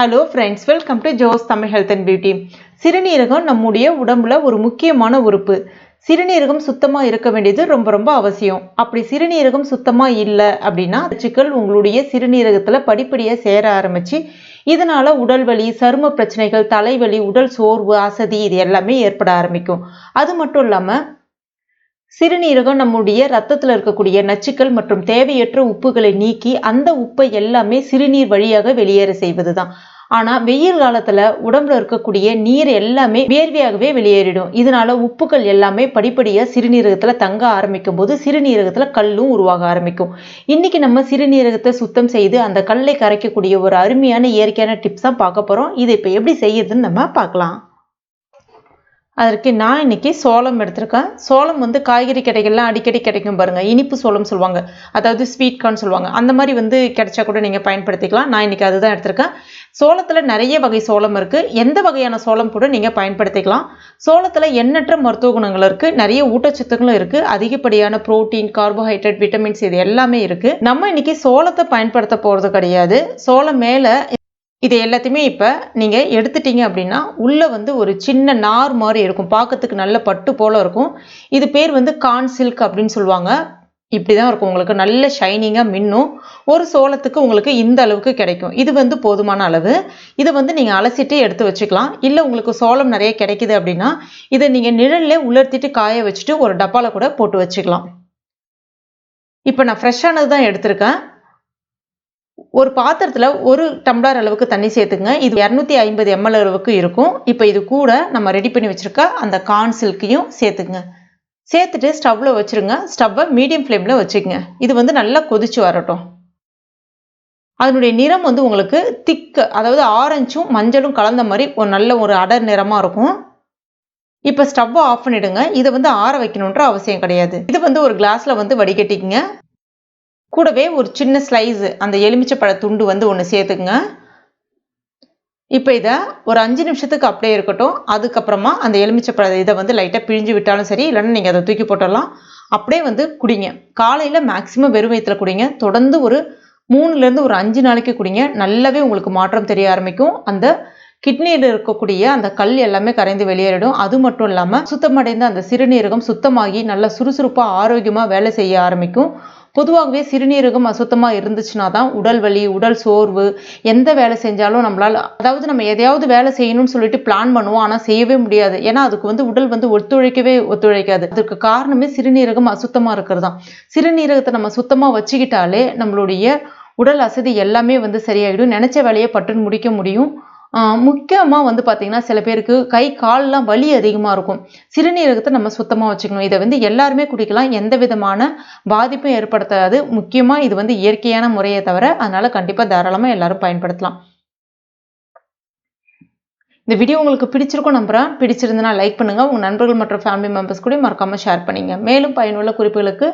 Hello friends, welcome to Jo's Tamil health and beauty. சிறுநீரகம் நம்முடைய உடம்புல ஒரு முக்கியமான உறுப்பு. சிறுநீரகம் சுத்தமாக இருக்க வேண்டியது ரொம்ப ரொம்ப அவசியம். அப்படி சிறுநீரகம் சுத்தமாக இல்லை அப்படின்னா நச்சுக்கள் உங்களுடைய சிறுநீரகத்தில் படிப்படியாக சேர ஆரம்பிச்சு இதனால உடல் வலி, சரும பிரச்சனைகள், தலைவலி, உடல் சோர்வு, அசதி இது எல்லாமே ஏற்பட ஆரம்பிக்கும். அது மட்டும் இல்லாமல் சிறுநீரகம் நம்முடைய ரத்தத்தில் இருக்கக்கூடிய நச்சுக்கள் மற்றும் தேவையற்ற உப்புகளை நீக்கி அந்த உப்பை எல்லாமே சிறுநீர் வழியாக வெளியேற செய்வது தான். ஆனால் வெயில் காலத்தில் உடம்புல இருக்கக்கூடிய நீர் எல்லாமே வேர்வையாகவே வெளியேறிடும். இதனால உப்புகள் எல்லாமே படிப்படியாக சிறுநீரகத்தில் தங்க ஆரம்பிக்கும் போது சிறுநீரகத்தில் கல்லும் உருவாக ஆரம்பிக்கும். இன்னைக்கு நம்ம சிறுநீரகத்தை சுத்தம் செய்து அந்த கல்லை கரைக்கக்கூடிய ஒரு அருமையான இயற்கையான டிப்ஸ் தான் பார்க்க போகிறோம். இதை இப்போ எப்படி செய்யறதுன்னு நம்ம பார்க்கலாம். அதற்கு நான் இன்னைக்கு சோளம் எடுத்திருக்கேன். சோளம் காய்கறி கடைகள்லாம் அடிக்கடி கிடைக்கும் பாருங்கள். இனிப்பு சோளம் சொல்லுவாங்க, அதாவது ஸ்வீட் கார்ன் சொல்லுவாங்க. அந்த மாதிரி கிடைச்சா கூட நீங்கள் பயன்படுத்திக்கலாம். நான் இன்னைக்கு அதுதான் எடுத்திருக்கேன். சோளத்தில் நிறைய வகை சோளம் இருக்குது. எந்த வகையான சோளம் கூட நீங்கள் பயன்படுத்திக்கலாம். சோளத்தில் எண்ணற்ற மருத்துவ குணங்கள் இருக்குது, நிறைய ஊட்டச்சத்துக்களும் இருக்குது, அதிகப்படியான புரோட்டீன், கார்போஹைட்ரேட், விட்டமின்ஸ் இது எல்லாமே இருக்குது. நம்ம இன்னைக்கு சோளத்தை பயன்படுத்த போகிறது கிடையாது. சோளம் மேலே இது எல்லாத்தையுமே இப்போ நீங்கள் எடுத்துட்டீங்க அப்படின்னா உள்ளே ஒரு சின்ன நார் மாதிரி இருக்கும், பார்க்கறதுக்கு நல்ல பட்டு போல் இருக்கும். இது பேர் கார்ன் சில்க் அப்படின்னு சொல்லுவாங்க. இப்படி தான் இருக்கும், உங்களுக்கு நல்ல ஷைனிங்காக மின்னும். ஒரு சோளத்துக்கு உங்களுக்கு இந்த அளவுக்கு கிடைக்கும். இது போதுமான அளவு. இதை நீங்கள் அலசிட்டு எடுத்து வச்சுக்கலாம். இல்லை உங்களுக்கு சோளம் நிறைய கிடைக்குது அப்படின்னா இதை நீங்கள் நிழலில் உலர்த்திட்டு காய வச்சுட்டு ஒரு டப்பாவில் கூட போட்டு வச்சுக்கலாம். இப்போ நான் ஃப்ரெஷ்ஷானது தான் எடுத்திருக்கேன். ஒரு பாத்திரத்தில் ஒரு டம்ளர் அளவுக்கு தண்ணி சேர்த்துங்க. இது 250 ml அளவுக்கு இருக்கும். இப்போ இது கூட நம்ம ரெடி பண்ணி வச்சிருக்க அந்த கார்ன் சில்கையும் சேர்த்துங்க. சேர்த்துட்டு ஸ்டவ்வில் வச்சுருங்க. ஸ்டவ்வை மீடியம் ஃப்ளேமில் வச்சுக்கோங்க. இது நல்லா கொதிச்சு வரட்டும். அதனுடைய நிறம் உங்களுக்கு திக்கு, அதாவது ஆரஞ்சும் மஞ்சளும் கலந்த மாதிரி நல்ல ஒரு அடர் நிறமாக இருக்கும். இப்போ ஸ்டவ்வை ஆஃப் பண்ணிவிடுங்க. இதை ஆற வைக்கணுன்ற அவசியம் கிடையாது. இது ஒரு கிளாஸில் வடிகட்டிக்குங்க. கூடவே ஒரு சின்ன ஸ்லைஸ் அந்த எலுமிச்சைப்பழ துண்டு ஒன்று சேர்த்துக்குங்க. இப்போ இதை ஒரு 5 நிமிஷத்துக்கு அப்படியே இருக்கட்டும். அதுக்கப்புறமா அந்த எலுமிச்சைப்பழ இதை லைட்டாக பிழிஞ்சு விட்டாலும் சரி, இல்லைன்னா நீங்கள் அதை தூக்கி போட்டுடலாம். அப்படியே குடிங்க. காலையில் மேக்ஸிமம் வெறும் வயிற்றில் குடிங்க. தொடர்ந்து ஒரு 3லேருந்து ஒரு 5 நாளைக்கு குடிங்க. நல்லாவே உங்களுக்கு மாற்றம் தெரிய ஆரம்பிக்கும். அந்த கிட்னியில் இருக்கக்கூடிய அந்த கல் எல்லாமே கரைந்து வெளியேறிடும். அது மட்டும் இல்லாமல் சுத்தமடைந்த அந்த சிறுநீரகம் சுத்தமாகி நல்லா சுறுசுறுப்பாக ஆரோக்கியமாக வேலை செய்ய ஆரம்பிக்கும். பொதுவாகவே சிறுநீரகம் அசுத்தமாக இருந்துச்சுன்னா தான் உடல் வலி, உடல் சோர்வு, எந்த வேலை செஞ்சாலும் நம்மளால், அதாவது நம்ம எதையாவது வேலை செய்யணும்னு சொல்லிட்டு பிளான் பண்ணுவோம், ஆனால் செய்யவே முடியாது. ஏன்னா அதுக்கு உடல் ஒத்துழைக்காது. அதுக்கு காரணமே சிறுநீரகம் அசுத்தமாக இருக்கிறது தான். சிறுநீரகத்தை நம்ம சுத்தமாக வச்சுக்கிட்டாலே நம்மளுடைய உடல் அசதி எல்லாமே சரியாயிடும். நினைச்ச வேலையை பட்டுன்னு முடிக்க முடியும். முக்கியமாக பார்த்தீங்கன்னா சில பேருக்கு கை கால்லாம் வலி அதிகமாக இருக்கும். சிறுநீரகத்தை நம்ம சுத்தமாக வச்சுக்கணும். இதை எல்லாருமே குடிக்கலாம், எந்த விதமான பாதிப்பும் ஏற்படுத்தாது. முக்கியமாக இது இயற்கையான முறையை தவிர, அதனால கண்டிப்பாக தாராளமாக எல்லாரும் பயன்படுத்தலாம். இந்த வீடியோ உங்களுக்கு பிடிச்சிருக்கும் நம்புறேன். பிடிச்சிருந்தனா லைக் பண்ணுங்கள். உங்கள் நண்பர்கள் மற்றும் ஃபேமிலி மெம்பர்ஸ் கூட மறக்காமல் ஷேர் பண்ணிங்க. மேலும் பயனுள்ள குறிப்புகளுக்கு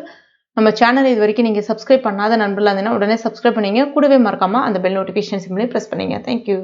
நம்ம சேனல் இது வரைக்கும் நீங்கள் சப்ஸ்கிரைப் பண்ணாத நண்பர்களாக இருந்தீங்கன்னா உடனே சப்ஸ்கிரைப் பண்ணிங்க. கூடவே மறக்காமல் அந்த பெல் நோட்டிஃபிகேஷன் சிம்பிளையும் ப்ரெஸ் பண்ணிங்க. தேங்க்யூ.